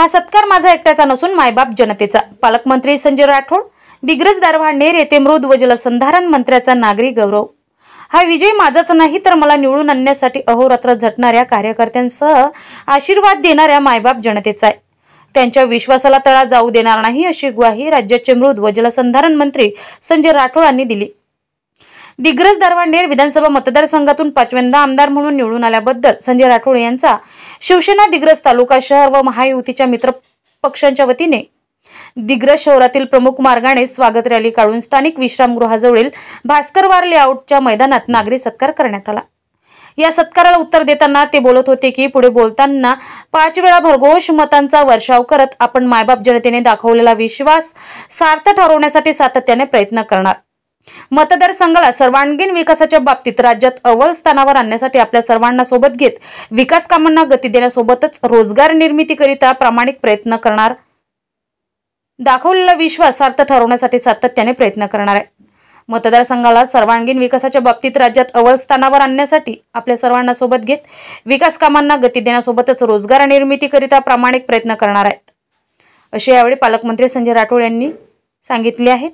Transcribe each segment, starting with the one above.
हा सत्कार माझा एकट्याचा नसून मायबाप जनतेचा। पालकमंत्री संजय राठोड, दिग्रस दारव्हाणेर येथे मृद व जलसंधारण मंत्र्याचा नागरी गौरव। हा विजय माझाच नाही तर मला निवडून आणण्यासाठी अहोरात्र झटणाऱ्या कार्यकर्त्यांसह आशीर्वाद देणाऱ्या मायबाप जनतेचा आहे। त्यांच्या विश्वासाला तडा जाऊ देणार नाही अशी ग्वाही राज्याचे मृद व जलसंधारण मंत्री संजय राठोड यांनी दिली। दिग्रस दारव्हाणेर विधानसभा मतदारसंघातून 5व्यांदा आमदार म्हणून निवडून आल्याबद्दल संजय राठोड यांचा शिवसेना दिग्रस तालुका शहर व महायुतीच्या मित्र पक्षांच्या वतीने दिग्रस शहरातील प्रमुख मार्गाने स्वागत रॅली काढून स्थानिक विश्रामगृहाजवळील भास्करवार लेआउटच्या मैदानात नागरी सत्कार करण्यात आला। या सत्काराला उत्तर देताना ते बोलत होते की पुढे बोलताना 5 वेळा भरघोष मतांचा वर्षाव करत आपण मायबाप जनतेने दाखवलेला विश्वास सार्थ ठरवण्यासाठी सातत्याने प्रयत्न करणार। मतदारसंघाला सर्वांगीण विकासाच्या बाबतीत राज्यात अव्वल स्थानावर आणण्यासाठी आपल्या सर्वांना सोबत घेत विकास कामांना गती देण्यासोबतच रोजगार निर्मितीकरिता प्रामाणिक प्रयत्न करणार। दाखवलेला विश्वास सार्थ ठरवण्यासाठी सातत्याने प्रयत्न करणार आहे। मतदारसंघाला सर्वांगीण विकासाच्या बाबतीत राज्यात अव्वल स्थानावर आणण्यासाठी आपल्या सर्वांना सोबत घेत विकास कामांना गती देण्यासोबतच रोजगार निर्मितीकरिता प्रामाणिक प्रयत्न करणार आहेत, असे यावेळी पालकमंत्री संजय राठोड यांनी सांगितले आहे।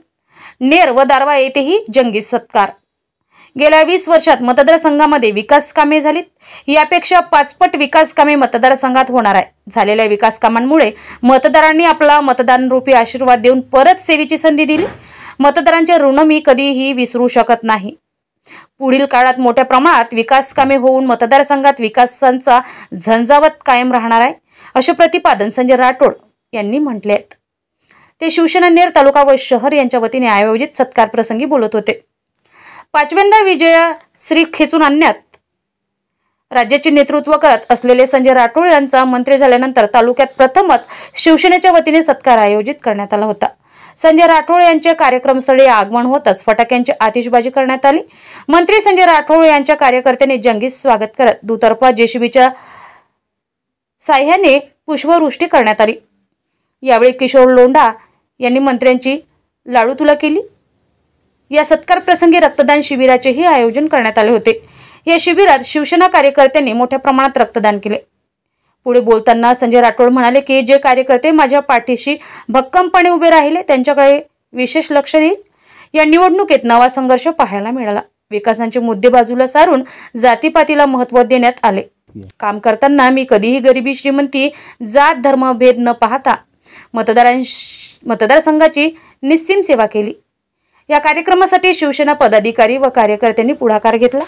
नेर व दारव्हा येथेही जंगी सत्कार। गेल्या 20 वर्षात मतदारसंघामध्ये विकास कामे झालीत, यापेक्षा 5 पट विकास कामे मतदारसंघात होणार आहे। झालेल्या विकास कामांमुळे मतदारांनी आपला मतदान रूपी आशीर्वाद देऊन परत सेवेची संधी दिली। मतदारांचे ऋण मी कधीही विसरू शकत नाही। पुढील काळात मोठ्या प्रमाणात विकास कामे होऊन मतदारसंघात विकासांचा झंझावत कायम राहणार आहे, असे प्रतिपादन संजय राठोड यांनी म्हटले आहे। ते शिवसेना नेर तालुका व शहर यांच्या वतीने आयोजित सत्कार प्रसंगी बोलत होते। 5व्यांदा विजयश्री खेचून आणण्यात राज्याचे नेतृत्व करत असलेले संजय राठोड यांचा मंत्री झाल्यानंतर तालुक्यात प्रथमच शिवसेनेच्या वतीने सत्कार आयोजित करण्यात आला होता। संजय राठोड यांच्या कार्यक्रमस्थळी आगमन होताच फटाक्यांची आतिषबाजी करण्यात आली। मंत्री संजय राठोड यांच्या कार्यकर्त्यांनी जंगी स्वागत करत दुतर्फा जेसीबीच्या साह्याने पुष्पवृष्टी करण्यात आली। यावेळी किशोर लोंढा यांनी मंत्र्यांची लाडूतुला केली। या सत्कार प्रसंगी रक्तदान शिबिराचेही आयोजन करण्यात आले होते। या शिबिरात शिवसेना कार्यकर्त्यांनी मोठ्या प्रमाणात रक्तदान केले। पुढे बोलताना संजय राठोड म्हणाले की जे कार्यकर्ते माझ्या पाठीशी भक्कमपणे उभे राहिले त्यांच्याकडे विशेष लक्ष देईल। या निवडणुकीत नवा संघर्ष पाहायला मिळाला। विकासाचे मुद्दे बाजूला सारून जातीपातीला महत्त्व देण्यात आले। काम करताना मी कधीही गरिबी श्रीमंती जात धर्म भेद न पाहता मतदारसंघाची निस्सीम सेवा केली। या कार्यक्रमासाठी शिवसेना पदाधिकारी व कार्यकर्त्यांनी पुढाकार घेतला।